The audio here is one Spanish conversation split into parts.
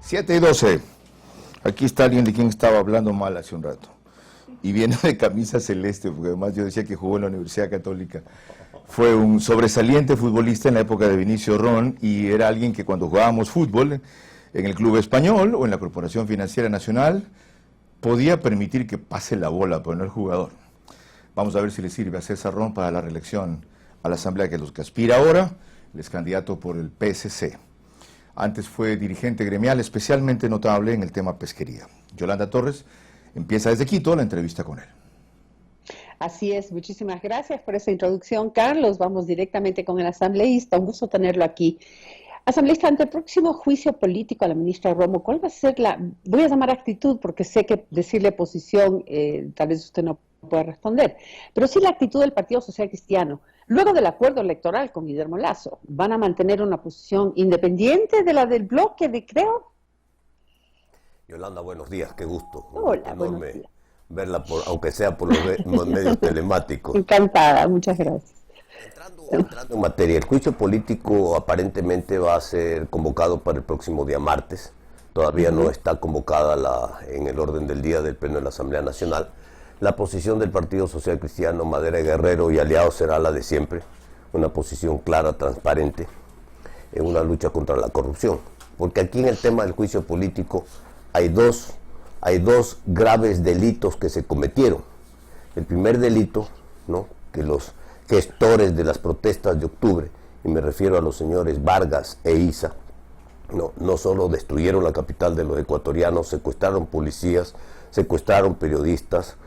7:12. Aquí está alguien de quien estaba hablando mal hace un rato. Y viene de camisa celeste, porque además yo decía que jugó en la Universidad Católica. Fue un sobresaliente futbolista en la época de Vinicio Ron y era alguien que cuando jugábamos fútbol en el Club Español o en la Corporación Financiera Nacional podía permitir que pase la bola, pero no el jugador. Vamos a ver si le sirve a César Ron para la reelección a la Asamblea, que es lo que aspira ahora. Él es candidato por el PSC. Antes fue dirigente gremial especialmente notable en el tema pesquería. Yolanda Torres empieza desde Quito la entrevista con él. Así es, muchísimas gracias por esa introducción, Carlos. Vamos directamente con el asambleísta, un gusto tenerlo aquí. Asambleísta, ante el próximo juicio político a la ministra Romo, ¿cuál va a ser voy a llamar actitud, porque sé que decirle posición, tal vez usted no pueda responder, pero sí la actitud del Partido Social Cristiano? Luego del acuerdo electoral con Guillermo Lasso, ¿van a mantener una posición independiente de la del bloque de Creo? Yolanda, buenos días, qué gusto. Hola, buenos días. Verla, aunque sea por los medios telemáticos. Encantada, muchas gracias. Entrando en materia, el juicio político aparentemente va a ser convocado para el próximo día martes. Todavía no está convocada en el orden del día del Pleno de la Asamblea Nacional. La posición del Partido Social Cristiano, Madera y Guerrero y aliados será la de siempre, una posición clara, transparente, en una lucha contra la corrupción. Porque aquí en el tema del juicio político hay dos graves delitos que se cometieron. El primer delito, ¿no?, que los gestores de las protestas de octubre, y me refiero a los señores Vargas e Isa, no solo destruyeron la capital de los ecuatorianos, secuestraron policías, secuestraron periodistas,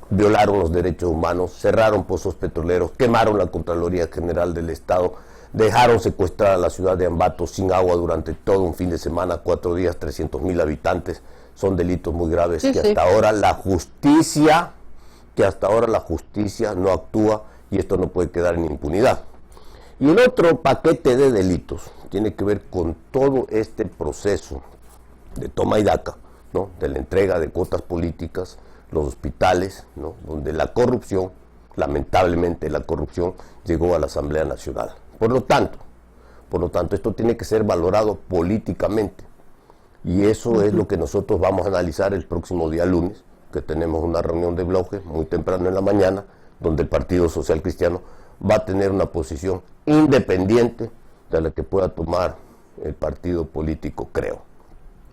violaron los derechos humanos, cerraron pozos petroleros, quemaron la Contraloría General del Estado, dejaron secuestrada la ciudad de Ambato sin agua durante todo un fin de semana, 4 días, 300.000 habitantes. Son delitos muy graves que hasta ahora la justicia no actúa, y esto no puede quedar en impunidad. Y el otro paquete de delitos tiene que ver con todo este proceso de toma y daca, ¿no?, de la entrega de cuotas políticas, los hospitales, ¿no?, donde la corrupción, lamentablemente la corrupción, llegó a la Asamblea Nacional. Por lo tanto, esto tiene que ser valorado políticamente, y eso es lo que nosotros vamos a analizar el próximo día lunes, que tenemos una reunión de bloque muy temprano en la mañana, donde el Partido Social Cristiano va a tener una posición independiente de la que pueda tomar el partido político, creo.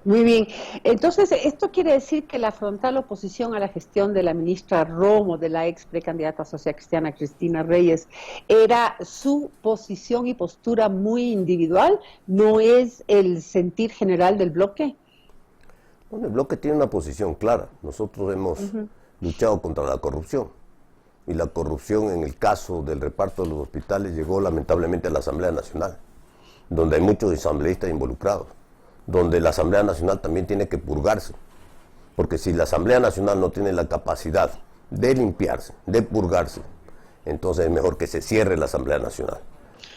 Muy bien. Entonces, ¿esto quiere decir que la frontal oposición a la gestión de la ministra Romo, de la ex precandidata social cristiana Cristina Reyes, era su posición y postura muy individual? ¿No es el sentir general del bloque? Bueno, el bloque tiene una posición clara. Nosotros hemos luchado contra la corrupción. Y la corrupción, en el caso del reparto de los hospitales, llegó lamentablemente a la Asamblea Nacional, donde hay muchos asambleístas involucrados, donde la Asamblea Nacional también tiene que purgarse. Porque si la Asamblea Nacional no tiene la capacidad de limpiarse, de purgarse, entonces es mejor que se cierre la Asamblea Nacional.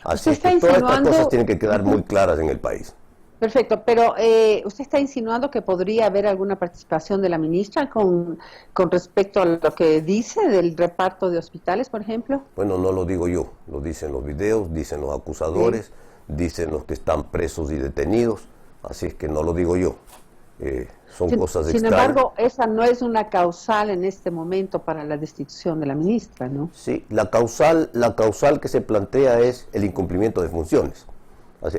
Así es que todas estas cosas tienen que quedar muy claras en el país. Perfecto, pero ¿usted está insinuando que podría haber alguna participación de la ministra con respecto a lo que dice del reparto de hospitales, por ejemplo? Bueno, no lo digo yo, lo dicen los videos, dicen los acusadores, dicen los que están presos y detenidos, así es que no lo digo yo. Son cosas extrañas. Sin embargo, esa no es una causal en este momento para la destitución de la ministra, ¿no? Sí, la causal que se plantea es el incumplimiento de funciones.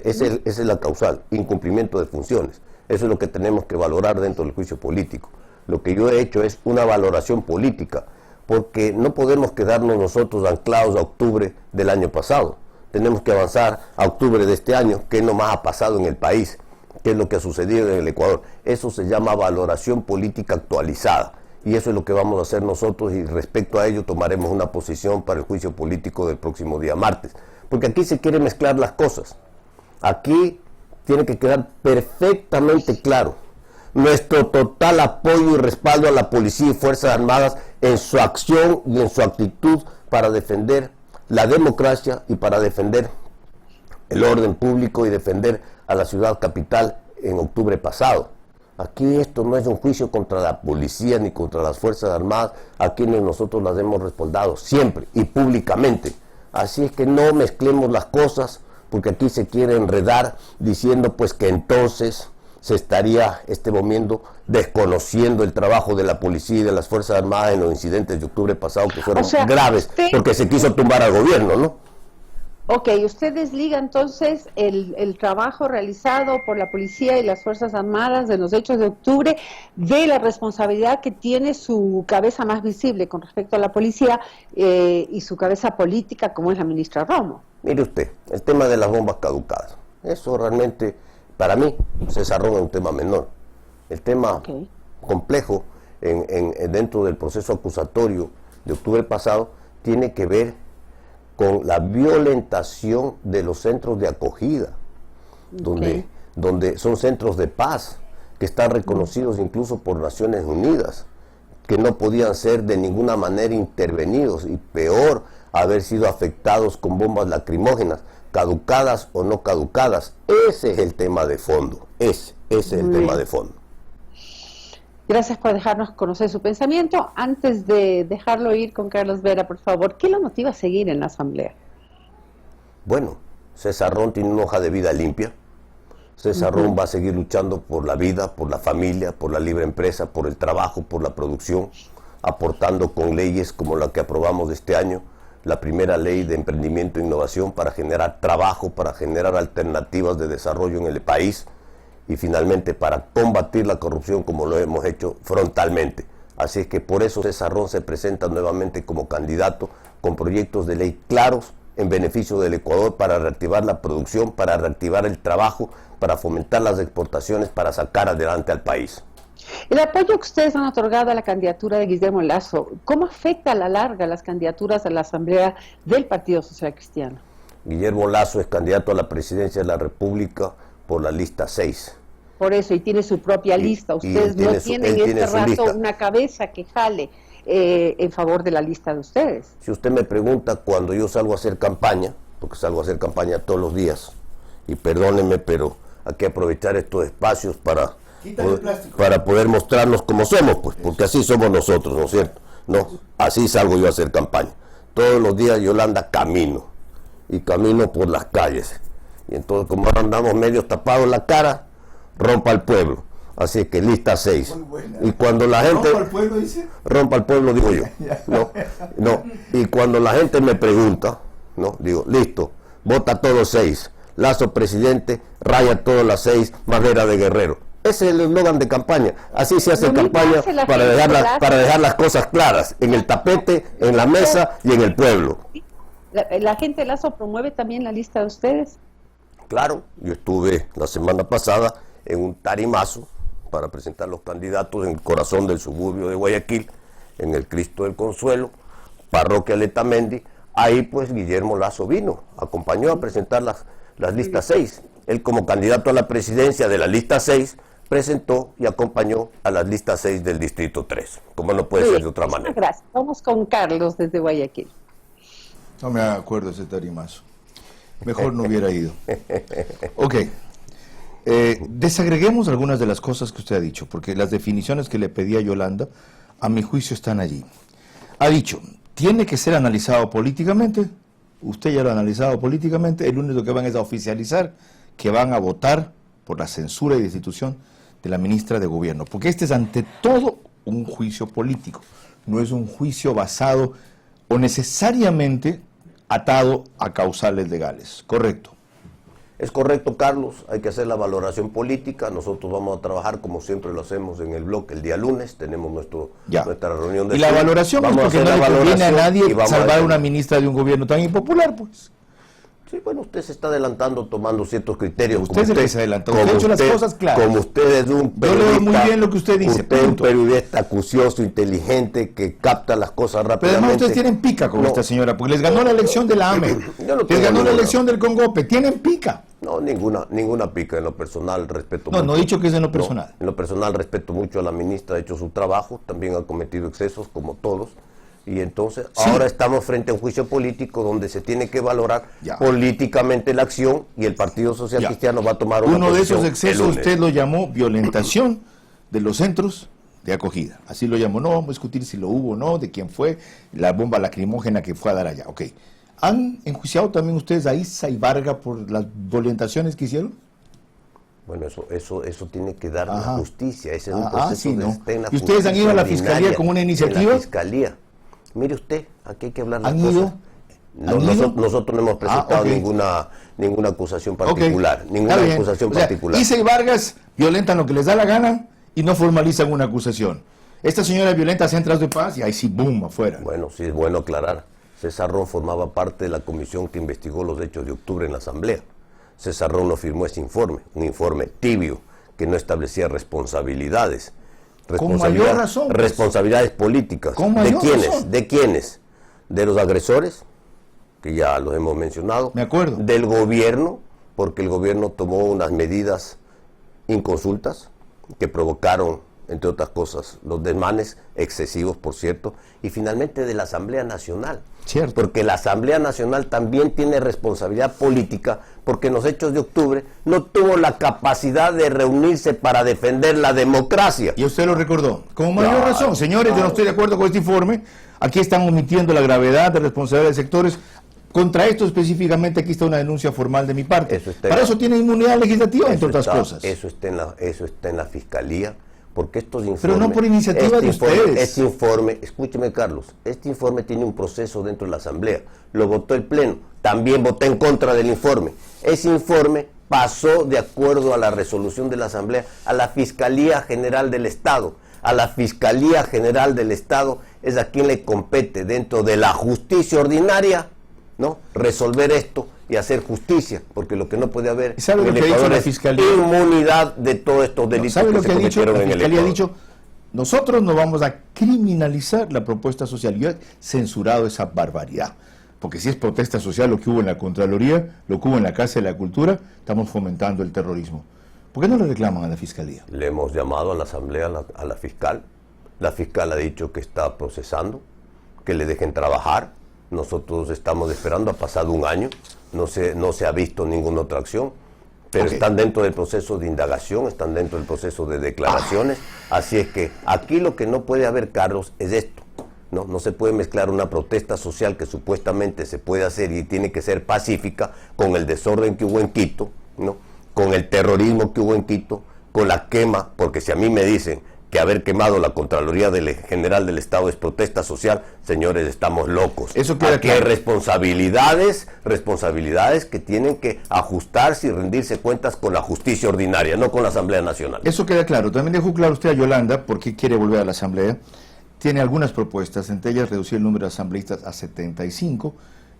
Esa es la causal, incumplimiento de funciones. Eso es lo que tenemos que valorar dentro del juicio político. Lo que yo he hecho es una valoración política, porque no podemos quedarnos nosotros anclados a octubre del año pasado. Tenemos que avanzar a octubre de este año, qué nomás ha pasado en el país, qué es lo que ha sucedido en el Ecuador. Eso se llama valoración política actualizada, y eso es lo que vamos a hacer nosotros, y respecto a ello tomaremos una posición para el juicio político del próximo día martes. Porque aquí se quieren mezclar las cosas. Aquí tiene que quedar perfectamente claro nuestro total apoyo y respaldo a la Policía y Fuerzas Armadas en su acción y en su actitud para defender la democracia y para defender el orden público y defender a la ciudad capital en octubre pasado. Aquí esto no es un juicio contra la policía ni contra las Fuerzas Armadas, a quienes nosotros las hemos respaldado siempre y públicamente. Así es que no mezclemos las cosas, porque aquí se quiere enredar diciendo pues que entonces se estaría moviendo desconociendo el trabajo de la policía y de las Fuerzas Armadas en los incidentes de octubre pasado que fueron graves, porque se quiso tumbar al gobierno, ¿no? Ok, usted desliga entonces el trabajo realizado por la policía y las Fuerzas Armadas en los hechos de octubre de la responsabilidad que tiene su cabeza más visible con respecto a la policía y su cabeza política como es la ministra Romo. Mire usted, el tema de las bombas caducadas, eso realmente para mí César Romo es un tema menor. El tema complejo dentro del proceso acusatorio de octubre pasado tiene que ver con la violentación de los centros de acogida, donde son centros de paz, que están reconocidos incluso por Naciones Unidas, que no podían ser de ninguna manera intervenidos, y peor, haber sido afectados con bombas lacrimógenas, caducadas o no caducadas. Ese es el tema de fondo, ese es el tema de fondo. Gracias por dejarnos conocer su pensamiento. Antes de dejarlo ir con Carlos Vera, por favor, ¿qué lo motiva a seguir en la Asamblea? Bueno, César Ron tiene una hoja de vida limpia. César Ron va a seguir luchando por la vida, por la familia, por la libre empresa, por el trabajo, por la producción, aportando con leyes como la que aprobamos este año, la primera ley de emprendimiento e innovación para generar trabajo, para generar alternativas de desarrollo en el país, y finalmente para combatir la corrupción como lo hemos hecho frontalmente. Así es que por eso César Ron se presenta nuevamente como candidato con proyectos de ley claros en beneficio del Ecuador para reactivar la producción, para reactivar el trabajo, para fomentar las exportaciones, para sacar adelante al país. El apoyo que ustedes han otorgado a la candidatura de Guillermo Lasso, ¿cómo afecta a la larga las candidaturas a la Asamblea del Partido Social Cristiano? Guillermo Lasso es candidato a la presidencia de la República por la lista 6. Por eso, y tiene su propia lista. Ustedes no tienen este rato una cabeza que jale en favor de la lista de ustedes. Si usted me pregunta cuando yo salgo a hacer campaña, porque salgo a hacer campaña todos los días, y perdónenme, pero hay que aprovechar estos espacios para poder mostrarnos como somos, pues, porque así somos nosotros, ¿no es cierto? No, así salgo yo a hacer campaña. Todos los días Yolanda camino, y camino por las calles. Y entonces, como ahora andamos medio tapados la cara, rompa el pueblo. Así que lista 6. Y cuando la gente... ¿Rompa el pueblo, dice? Rompa el pueblo, digo yo. No. Y cuando la gente me pregunta, no, digo, listo, vota todos 6. Lasso presidente, raya todas las 6, madera de guerrero. Ese es el eslogan de campaña. Así se hace campaña para dejar las cosas claras, en el tapete, en la mesa y en el pueblo. ¿La gente de Lasso promueve también la lista de ustedes? Claro, yo estuve la semana pasada en un tarimazo para presentar los candidatos en el corazón del suburbio de Guayaquil, en el Cristo del Consuelo, parroquia Letamendi. Ahí pues Guillermo Lasso vino, acompañó a presentar las listas 6. Él como candidato a la presidencia de la lista 6 presentó y acompañó a las listas 6 del Distrito 3, como no puede ser de otra manera. Gracias. Vamos con Carlos desde Guayaquil. No me acuerdo ese tarimazo. Mejor no hubiera ido. Ok. Desagreguemos algunas de las cosas que usted ha dicho, porque las definiciones que le pedí a Yolanda, a mi juicio, están allí. Ha dicho, tiene que ser analizado políticamente. Usted ya lo ha analizado políticamente. El único que van es a oficializar que van a votar por la censura y destitución de la ministra de Gobierno, porque este es ante todo un juicio político, no es un juicio basado o necesariamente atado a causales legales. ¿Correcto? Es correcto, Carlos, hay que hacer la valoración política. Nosotros vamos a trabajar como siempre lo hacemos en el bloque el día lunes, tenemos nuestra reunión de... Y la valoración es porque no le conviene a nadie salvar a una ministra de un gobierno tan impopular, pues. Sí, bueno, usted se está adelantando tomando ciertos criterios. Usted se adelantó, usted ha hecho las cosas claras. Como usted es un periodista... Yo leo muy bien lo que usted dice, usted es un periodista acucioso, inteligente, que capta las cosas rápidamente. Pero además ustedes tienen pica con esta señora, porque les ganó la elección de la AME, les ganó la elección del Congope, tienen pica. No, ninguna pica. En lo personal respeto mucho. No he dicho que es en lo personal. No, en lo personal respeto mucho a la ministra, ha hecho su trabajo, también ha cometido excesos como todos. Y entonces ahora estamos frente a un juicio político donde se tiene que valorar políticamente la acción, y el Partido Social Cristiano va a tomar una Uno de esos excesos usted lo llamó violentación de los centros de acogida. Así lo llamó. No vamos a discutir si lo hubo o no, de quién fue, la bomba lacrimógena que fue a dar allá. Ok. ¿Han enjuiciado también ustedes a Issa y Varga por las violentaciones que hicieron? Bueno, eso tiene que dar la justicia. Ese es un proceso proceso ¿no? está en la ¿Y ustedes han ido a la ordinaria, fiscalía con una iniciativa? En la fiscalía. Mire usted, aquí hay que hablar las ¿Han cosas. ido? No, nosotros no hemos presentado okay. ninguna acusación particular. Okay. Ninguna acusación particular. Isa y Vargas violentan lo que les da la gana y no formalizan una acusación. Esta señora violenta centros de paz y ahí sí, boom, afuera. Bueno, sí es bueno aclarar. César Ron formaba parte de la comisión que investigó los hechos de octubre en la Asamblea. César Ron no firmó ese informe, un informe tibio que no establecía responsabilidades. Con mayor razón. Pues. Responsabilidades políticas. Con mayor razón. ¿De quiénes? De los agresores, que ya los hemos mencionado. Me acuerdo. Del gobierno, porque el gobierno tomó unas medidas inconsultas que provocaron, entre otras cosas, los desmanes excesivos, por cierto, y finalmente de la Asamblea Nacional. Cierto. Porque la Asamblea Nacional también tiene responsabilidad política, porque en los hechos de octubre no tuvo la capacidad de reunirse para defender la democracia. Y usted lo recordó. Con mayor razón. Señores, yo no estoy de acuerdo con este informe. Aquí están omitiendo la gravedad de responsabilidad de sectores. Contra esto específicamente aquí está una denuncia formal de mi parte. Para eso tiene inmunidad legislativa, entre otras cosas. Eso está en la Fiscalía. Porque estos informes... Pero no por iniciativa de ustedes. Este informe, escúcheme Carlos, este informe tiene un proceso dentro de la Asamblea. Lo votó el Pleno. También voté en contra del informe. Ese informe pasó de acuerdo a la resolución de la Asamblea a la Fiscalía General del Estado. A la Fiscalía General del Estado es a quien le compete dentro de la justicia ordinaria, ¿no? Resolver esto y hacer justicia, porque lo que no puede haber en el Ecuador es inmunidad de todos estos delitos que se cometieron en el Ecuador. La Fiscalía ha dicho, nosotros no vamos a criminalizar la protesta social. Yo he censurado esa barbaridad, porque si es protesta social lo que hubo en la Contraloría, lo que hubo en la Casa de la Cultura, estamos fomentando el terrorismo. ¿Por qué no le reclaman a la Fiscalía? Le hemos llamado a la Asamblea, a la fiscal. La fiscal ha dicho que está procesando, que le dejen trabajar. Nosotros estamos esperando, ha pasado un año. No se ha visto ninguna otra acción, pero están dentro del proceso de indagación, están dentro del proceso de declaraciones, así es que aquí lo que no puede haber, Carlos, es esto, no se puede mezclar una protesta social que supuestamente se puede hacer y tiene que ser pacífica con el desorden que hubo en Quito, ¿no? Con el terrorismo que hubo en Quito, con la quema, porque si a mí me dicen que haber quemado la Contraloría General del Estado es protesta social, señores, estamos locos. Eso queda Aquí claro. hay responsabilidades que tienen que ajustarse y rendirse cuentas con la justicia ordinaria, no con la Asamblea Nacional. Eso queda claro. También dejó claro usted a Yolanda por qué quiere volver a la Asamblea. Tiene algunas propuestas, entre ellas reducir el número de asambleístas a 75.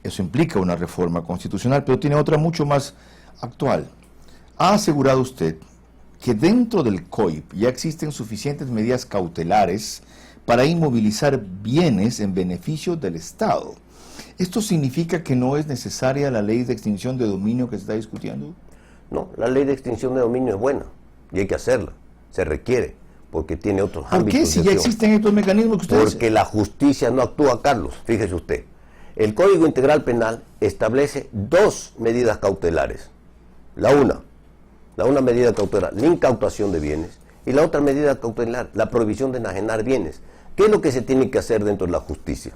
Eso implica una reforma constitucional, pero tiene otra mucho más actual. Ha asegurado usted que dentro del COIP ya existen suficientes medidas cautelares para inmovilizar bienes en beneficio del Estado. ¿Esto significa que no es necesaria la ley de extinción de dominio que se está discutiendo? No, la ley de extinción de dominio es buena y hay que hacerla, se requiere, porque tiene otros ámbitos. ¿Por qué si ya existen estos mecanismos que ustedes... Porque la justicia no actúa, Carlos, fíjese usted. El Código Integral Penal establece dos medidas cautelares. La una medida cautelar, la incautación de bienes, y la otra medida cautelar, la prohibición de enajenar bienes. ¿Qué es lo que se tiene que hacer dentro de la justicia?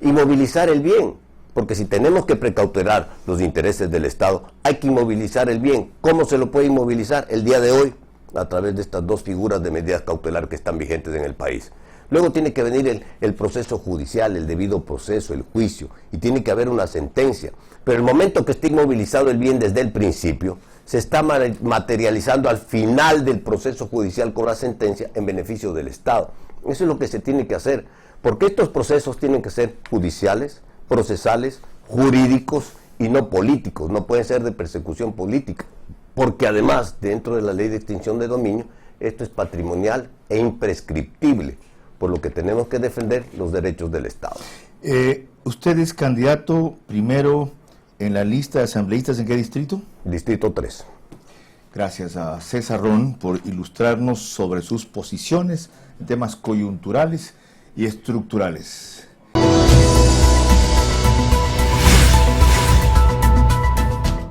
Inmovilizar el bien, porque si tenemos que precautelar los intereses del Estado, hay que inmovilizar el bien. ¿Cómo se lo puede inmovilizar el día de hoy? A través de estas dos figuras de medidas cautelar que están vigentes en el país. Luego tiene que venir el proceso judicial, el debido proceso, el juicio, y tiene que haber una sentencia. Pero el momento que esté inmovilizado el bien desde el principio, se está materializando al final del proceso judicial con la sentencia en beneficio del Estado. Eso es lo que se tiene que hacer, porque estos procesos tienen que ser judiciales, procesales, jurídicos y no políticos, no pueden ser de persecución política, porque además, dentro de la ley de extinción de dominio, esto es patrimonial e imprescriptible, por lo que tenemos que defender los derechos del Estado. ¿Usted es candidato primero en la lista de asambleístas en qué distrito? Distrito 3. Gracias a César Ron por ilustrarnos sobre sus posiciones en temas coyunturales y estructurales.